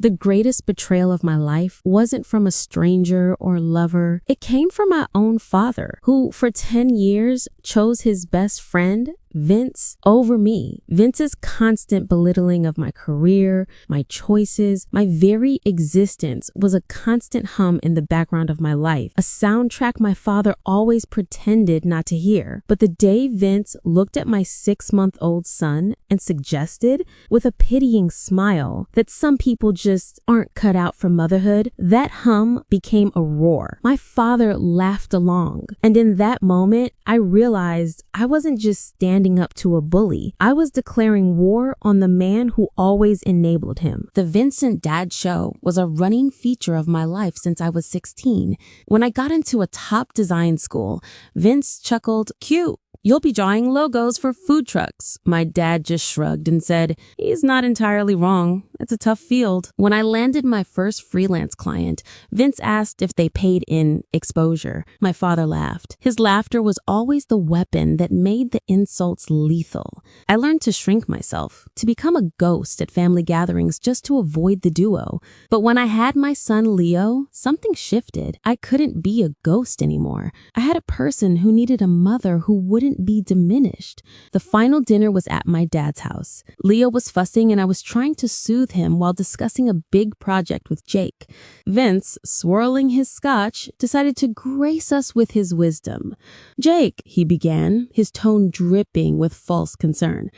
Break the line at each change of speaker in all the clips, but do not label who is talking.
The greatest betrayal of my life wasn't from a stranger or lover. It came from my own father, who for 10 years chose his best friend, Vince, over me. Vince's constant belittling of my career, my choices, my very existence was a constant hum in the background of my life, a soundtrack my father always pretended not to hear. But the day Vince looked at my 6-month-old son and suggested, with a pitying smile, that some people just aren't cut out for motherhood, that hum became a roar. My father laughed along, and in that moment, I realized I wasn't just standing up to a bully. I was declaring war on the man who always enabled him. The Vincent Dad Show was a running feature of my life since I was 16. When I got into a top design school, Vince chuckled, "Cute. You'll be drawing logos for food trucks." My dad just shrugged and said, "He's not entirely wrong. It's a tough field." When I landed my first freelance client, Vince asked if they paid in exposure. My father laughed. His laughter was always the weapon that made the insults lethal. I learned to shrink myself, to become a ghost at family gatherings just to avoid the duo. But when I had my son Leo, something shifted. I couldn't be a ghost anymore. I had a person who needed a mother who wouldn't be diminished. The final dinner was at my dad's house. Leo was fussing and I was trying to soothe him while discussing a big project with Jake. Vince, swirling his scotch, decided to grace us with his wisdom. "Jake," he began, his tone dripping with false concern,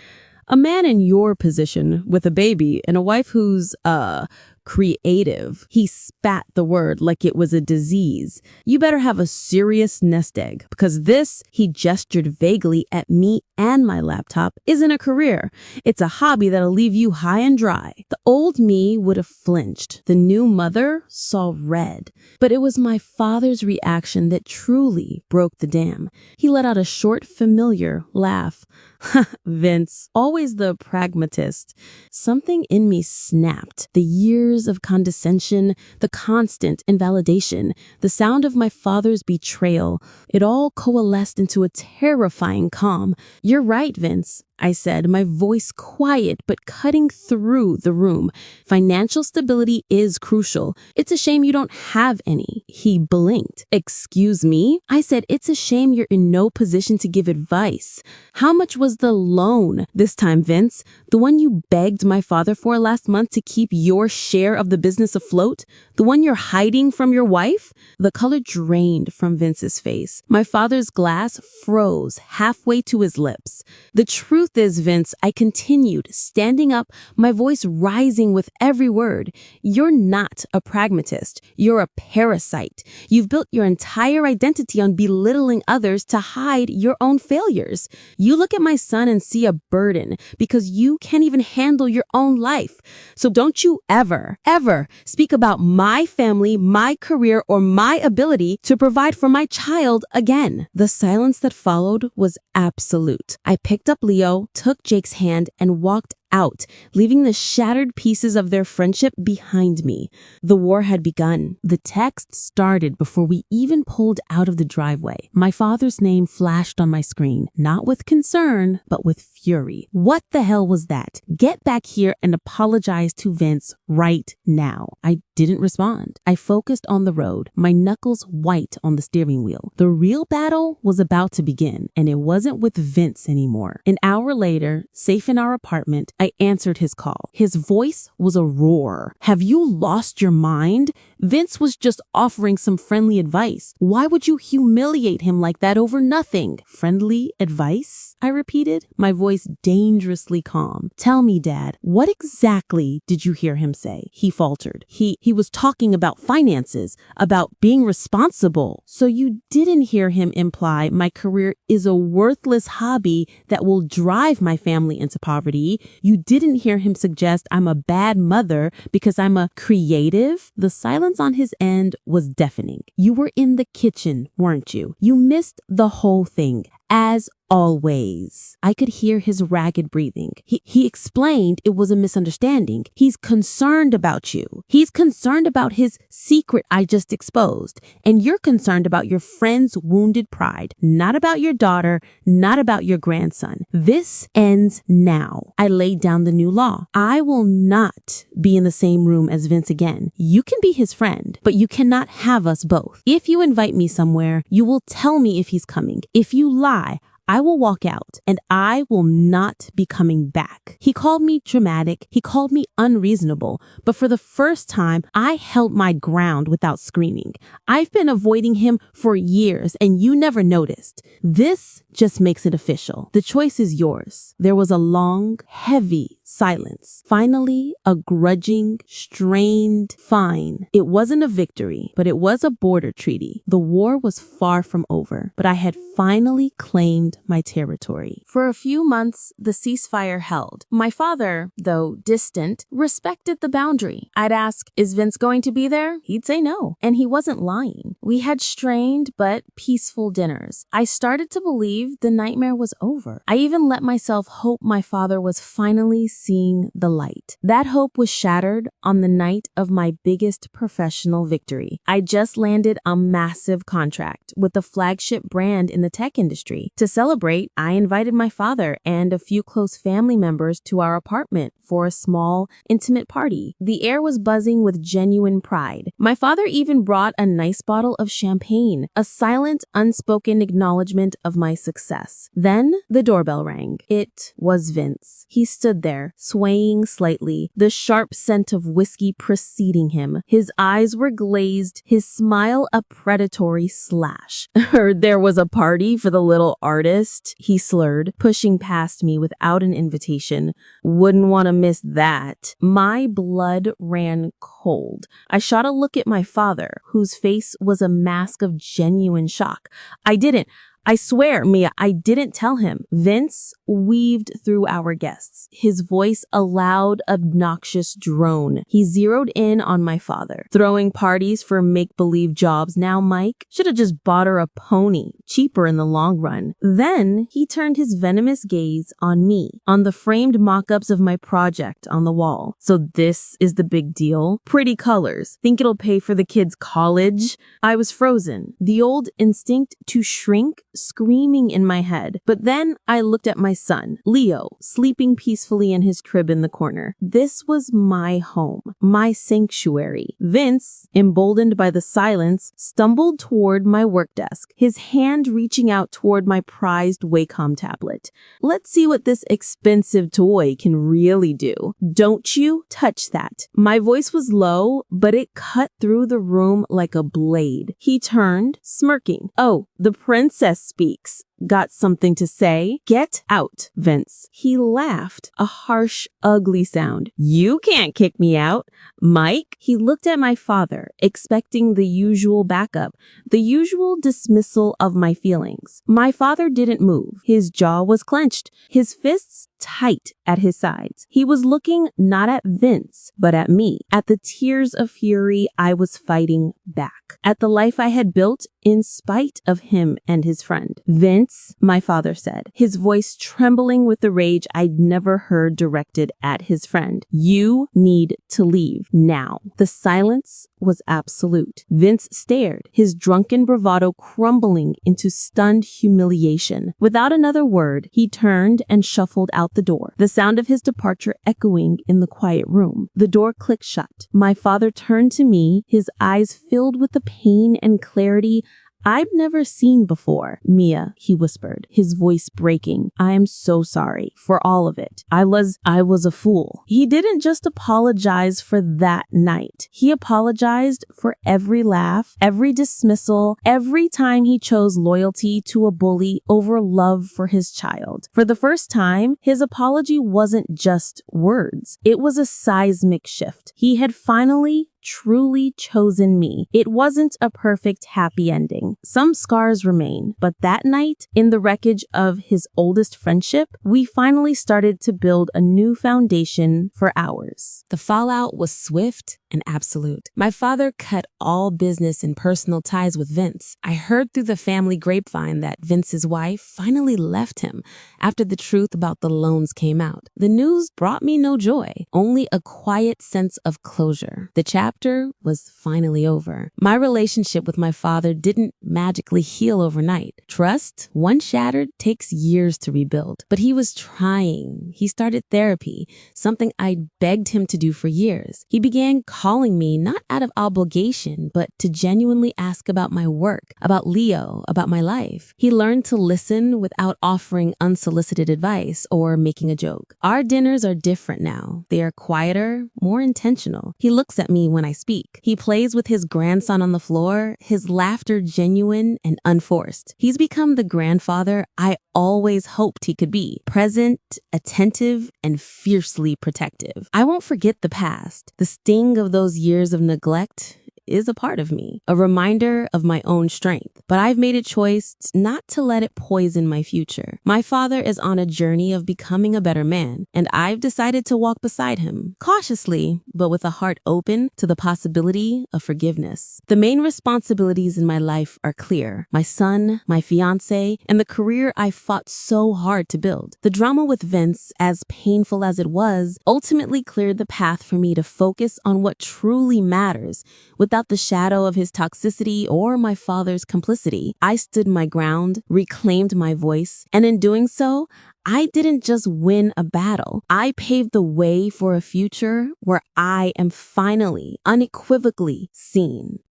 "a man in your position with a baby and a wife who's, creative." He spat the word like it was a disease. "You better have a serious nest egg, because this," he gestured vaguely at me and my laptop, "isn't a career. It's a hobby that'll leave you high and dry." The old me would have flinched. The new mother saw red. But it was my father's reaction that truly broke the dam. He let out a short, familiar laugh. Vince, always the pragmatist. Something in me snapped. The years of condescension, the constant invalidation, the sound of my father's betrayal, it all coalesced into a terrifying calm. "You're right, Vince," I said, my voice quiet but cutting through the room. "Financial stability is crucial. It's a shame you don't have any." He blinked. "Excuse me?" I said, "It's a shame you're in no position to give advice. How much was the loan this time, Vince? The one you begged my father for last month to keep your share of the business afloat? The one you're hiding from your wife?" The color drained from Vince's face. My father's glass froze halfway to his lips. "The truth is, Vince," I continued, standing up, my voice rising with every word, "you're not a pragmatist. You're a parasite. You've built your entire identity on belittling others to hide your own failures. You look at my son and see a burden because you can't even handle your own life. So don't you ever, ever speak about my family, my career, or my ability to provide for my child again." The silence that followed was absolute. I picked up Leo, took Jake's hand, and walked out, leaving the shattered pieces of their friendship behind me. The war had begun. The text started before we even pulled out of the driveway. My father's name flashed on my screen, not with concern, but with fury. What the hell was that? "Get back here and apologize to Vince right now." I didn't respond. I focused on the road, my knuckles white on the steering wheel. The real battle was about to begin, and it wasn't with Vince anymore. An hour later, safe in our apartment, I answered his call. His voice was a roar. "Have you lost your mind? Vince was just offering some friendly advice. Why would you humiliate him like that over nothing?" "Friendly advice?" I repeated, my voice dangerously calm. "Tell me, Dad, what exactly did you hear him say?" He faltered. He was talking about finances, about being responsible." "So you didn't hear him imply my career is a worthless hobby that will drive my family into poverty? You didn't hear him suggest I'm a bad mother because I'm a creative?" The silence on his end was deafening. "You were in the kitchen, weren't you? You missed the whole thing. As always. I could hear his ragged breathing. He explained it was a misunderstanding. He's concerned about you. He's concerned about his secret I just exposed. And you're concerned about your friend's wounded pride, not about your daughter, not about your grandson. This ends now. I laid down the new law. I will not be in the same room as Vince again. You can be his friend, but you cannot have us both. If you invite me somewhere, you will tell me if he's coming. If you lie, I will walk out and I will not be coming back. He called me dramatic. He called me unreasonable. But for the first time, I held my ground without screaming. I've been avoiding him for years and you never noticed. This just makes it official. The choice is yours. There was a long, heavy silence. Finally, a grudging, strained fine. It wasn't a victory, but it was a border treaty. The war was far from over, but I had finally claimed my territory. For a few months, the ceasefire held. My father, though distant, respected the boundary. I'd ask, is Vince going to be there? He'd say no, and he wasn't lying. We had strained but peaceful dinners. I started to believe the nightmare was over. I even let myself hope my father was finally seeing the light. That hope was shattered on the night of my biggest professional victory. I just landed a massive contract with the flagship brand in the tech industry. To celebrate, I invited my father and a few close family members to our apartment for a small, intimate party. The air was buzzing with genuine pride. My father even brought a nice bottle of champagne, a silent, unspoken acknowledgement of my success. Then the doorbell rang. It was Vince. He stood there, swaying slightly, the sharp scent of whiskey preceding him. His eyes were glazed, his smile a predatory slash. Heard there was a party for the little artist, he slurred, pushing past me without an invitation. Wouldn't want to miss that. My blood ran cold. I shot a look at my father, whose face was a mask of genuine shock. I swear, Mia, I didn't tell him. Vince weaved through our guests, his voice a loud, obnoxious drone. He zeroed in on my father. Throwing parties for make-believe jobs now, Mike? Should have just bought her a pony, cheaper in the long run. Then he turned his venomous gaze on me, on the framed mock-ups of my project on the wall. So this is the big deal? Pretty colors. Think it'll pay for the kids' college? I was frozen. The old instinct to shrink screaming in my head. But then I looked at my son, Leo, sleeping peacefully in his crib in the corner. This was my home, my sanctuary. Vince, emboldened by the silence, stumbled toward my work desk, his hand reaching out toward my prized Wacom tablet. Let's see what this expensive toy can really do. Don't you touch that. My voice was low, but it cut through the room like a blade. He turned, smirking. Oh, the princess speaks. Got something to say? Get out, Vince. He laughed, a harsh, ugly sound. You can't kick me out. Mike? He looked at my father, expecting the usual backup, the usual dismissal of my feelings. My father didn't move. His jaw was clenched, his fists tight at his sides. He was looking not at Vince, but at me, at the tears of fury I was fighting back, at the life I had built in spite of him and his friend. Vince, my father said, his voice trembling with the rage I'd never heard directed at his friend. You need to leave now. The silence was absolute. Vince stared, his drunken bravado crumbling into stunned humiliation. Without another word, he turned and shuffled out the door, the sound of his departure echoing in the quiet room. The door clicked shut. My father turned to me, his eyes filled with the pain and clarity I've never seen before. Mia, he whispered, his voice breaking. I am so sorry for all of it. I was a fool. He didn't just apologize for that night. He apologized for every laugh, every dismissal, every time he chose loyalty to a bully over love for his child. For the first time, his apology wasn't just words. It was a seismic shift. He had finally truly chosen me. It wasn't a perfect happy ending. Some scars remain, but that night, in the wreckage of his oldest friendship, we finally started to build a new foundation for ours. The fallout was swift and absolute. My father cut all business and personal ties with Vince. I heard through the family grapevine that Vince's wife finally left him after the truth about the loans came out. The news brought me no joy, only a quiet sense of closure. The chapter was finally over. My relationship with my father didn't magically heal overnight. Trust, once shattered, takes years to rebuild. But he was trying. He started therapy, something I'd begged him to do for years. He began calling me not out of obligation, but to genuinely ask about my work, about Leo, about my life. He learned to listen without offering unsolicited advice or making a joke. Our dinners are different now. They are quieter, more intentional. He looks at me when I speak. He plays with his grandson on the floor, his laughter genuine and unforced. He's become the grandfather I always hoped he could be, present, attentive, and fiercely protective. I won't forget the past. The sting of those years of neglect is a part of me, a reminder of my own strength. But I've made a choice not to let it poison my future. My father is on a journey of becoming a better man, and I've decided to walk beside him, cautiously, but with a heart open to the possibility of forgiveness. The main responsibilities in my life are clear: my son, my fiance, and the career I fought so hard to build. The drama with Vince, as painful as it was, ultimately cleared the path for me to focus on what truly matters without the shadow of his toxicity or my father's complicity. I stood my ground, reclaimed my voice, and in doing so, I didn't just win a battle. I paved the way for a future where I am finally, unequivocally seen.